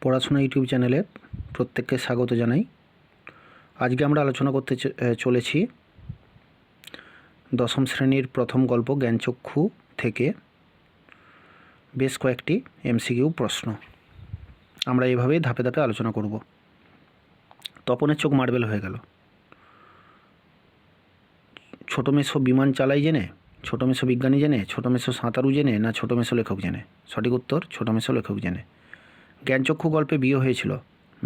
পড়াশোনা ইউটিউব চ্যানেলে প্রত্যেককে স্বাগত জানাই। আজকে আমরা আলোচনা করতে চলেছি দশম শ্রেণীর প্রথম গল্প জ্ঞানচক্ষু থেকে বেশ কয়েকটি এমসিকিউ প্রশ্ন। আমরা এভাবেই ধাপে ধাপে আলোচনা করব। তপনের চোখ মার্বেল হয়ে গেল। ছোটো মেসো বিমান চালাই জেনে, ছোটো মেসো বিজ্ঞানী জেনে, ছোটো মেসো সাঁতারু জেনে, না ছোটো মেসো লেখক জেনে? সঠিক উত্তর ছোটো মেসো লেখক জেনে। জ্ঞানচক্ষু গল্পে বিয়ে হয়েছিল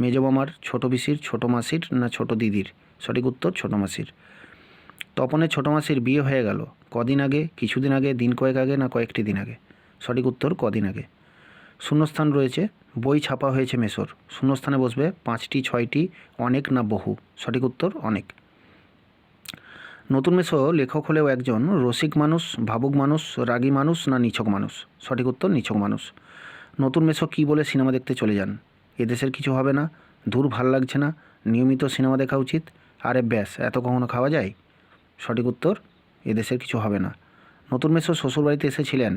মেজো মামার, ছোটো পিসির, ছোটো মাসির, না ছোটো দিদির? সঠিক উত্তর ছোটো মাসির। তপনের ছোটো মাসির বিয়ে হয়ে গেল কদিন আগে, কিছুদিন আগে, দিন কয়েক আগে, না কয়েকটি দিন আগে? সঠিক উত্তর কদিন আগে। শূন্যস্থান রয়েছে, বই ছাপা হয়েছে মেসোর, শূন্যস্থানে বসবে 5টি, 6টি, অনেক না বহু? সঠিক উত্তর অনেক। নতুন মেসো লেখক হলেও একজন রসিক মানুষ, ভাবুক মানুষ, রাগী মানুষ, না নিছক মানুষ? সঠিক উত্তর নিছক মানুষ। নতুন মেসো কী বলে সিনেমা দেখতে চলে যান? এদেশের কিছু হবে না, দূর ভাল লাগছে না, নিয়মিত সিনেমা দেখা উচিত, আরে ব্যাস এত কখনো খাওয়া যায়? সঠিক উত্তর এদেশের কিছু হবে না। নতুন মেসো শ্বশুরবাড়িতে এসেছিলেন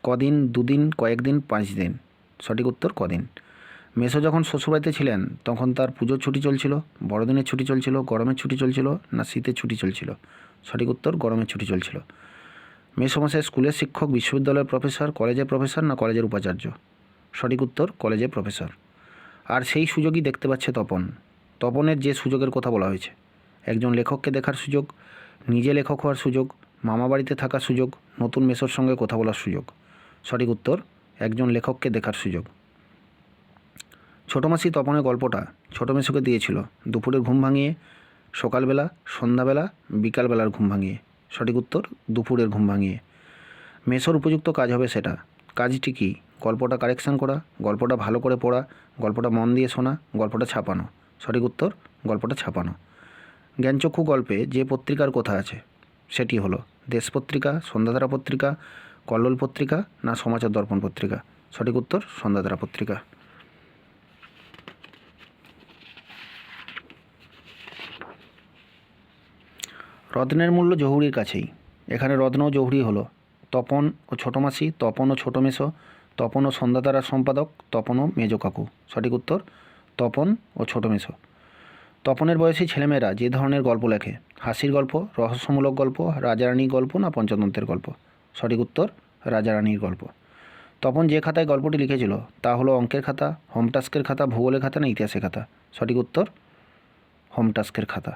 কদিন, দুদিন, কয়েকদিন, 5 দিন? সঠিক উত্তর কদিন। মেসো যখন শ্বশুরবাড়িতে ছিলেন তখন তার পুজোর ছুটি চলছিল, বড়দিনের ছুটি চলছিল, গরমের ছুটি চলছিল, না শীতের ছুটি চলছিল? সঠিক উত্তর গরমের ছুটি চলছিল। মেসোমশাই স্কুলের শিক্ষক, বিশ্ববিদ্যালয়ের প্রফেসর, কলেজের প্রফেসর, না কলেজের উপাচার্য? সঠিক উত্তর কলেজের প্রফেসর। আর সেই সুযোগই দেখতে পাচ্ছে তপন। তপনের যে সুযোগের কথা বলা হয়েছে, একজন লেখককে দেখার সুযোগ, নিজে লেখক হওয়ার সুযোগ, মামা বাড়িতে থাকার সুযোগ, নতুন মেসোর সঙ্গে কথা বলার সুযোগ? সঠিক উত্তর একজন লেখককে দেখার সুযোগ। ছোটো মাসি তপনের গল্পটা ছোটো মেসোকে দিয়েছিল দুপুরের ঘুম ভাঙিয়ে, সকালবেলা, সন্ধ্যাবেলা, বিকালবেলার ঘুম ভাঙিয়ে? সঠিক উত্তর দুপুরের ঘুম ভাঙিয়ে। মেসোর উপযুক্ত কাজ হবে সেটা, কাজটি কি? গল্পটা কারেকশান করা, গল্পটা ভালো করে পড়া, গল্পটা মন দিয়ে শোনা, গল্পটা ছাপানো? সঠিক উত্তর গল্পটা ছাপানো। জ্ঞানচক্ষু গল্পে যে পত্রিকার কথা আছে সেটি হলো দেশ পত্রিকা, সন্ধ্যাধারা পত্রিকা, কল্লোল পত্রিকা, না সমাচার দর্পণ পত্রিকা? সঠিক উত্তর সন্ধ্যাধারা পত্রিকা। রত্নের মূল্য জহুরির কাছেই, এখানে রত্ন ও জহুরি হলো তপন ও ছোটো মাসি, তপন ও ছোটো মেসো, তপন ও সন্ধ্যাধারার সম্পাদক, তপন ও মেজো কাকু? সঠিক উত্তর তপন ও ছোটো মেসো। তপনের বয়সী ছেলেমেয়েরা যে ধরনের গল্প লেখে, হাসির গল্প, রহস্যমূলক গল্প, রাজারানীর গল্প, না পঞ্চতন্ত্রের গল্প? সঠিক উত্তর রাজারানীর গল্প। তপন যে খাতায় গল্পটি লিখেছিল তা হলো অঙ্কের খাতা, হোম টাস্কের খাতা, ভূগোলের খাতা, না ইতিহাসের খাতা? সঠিক উত্তর হোম টাস্কের খাতা।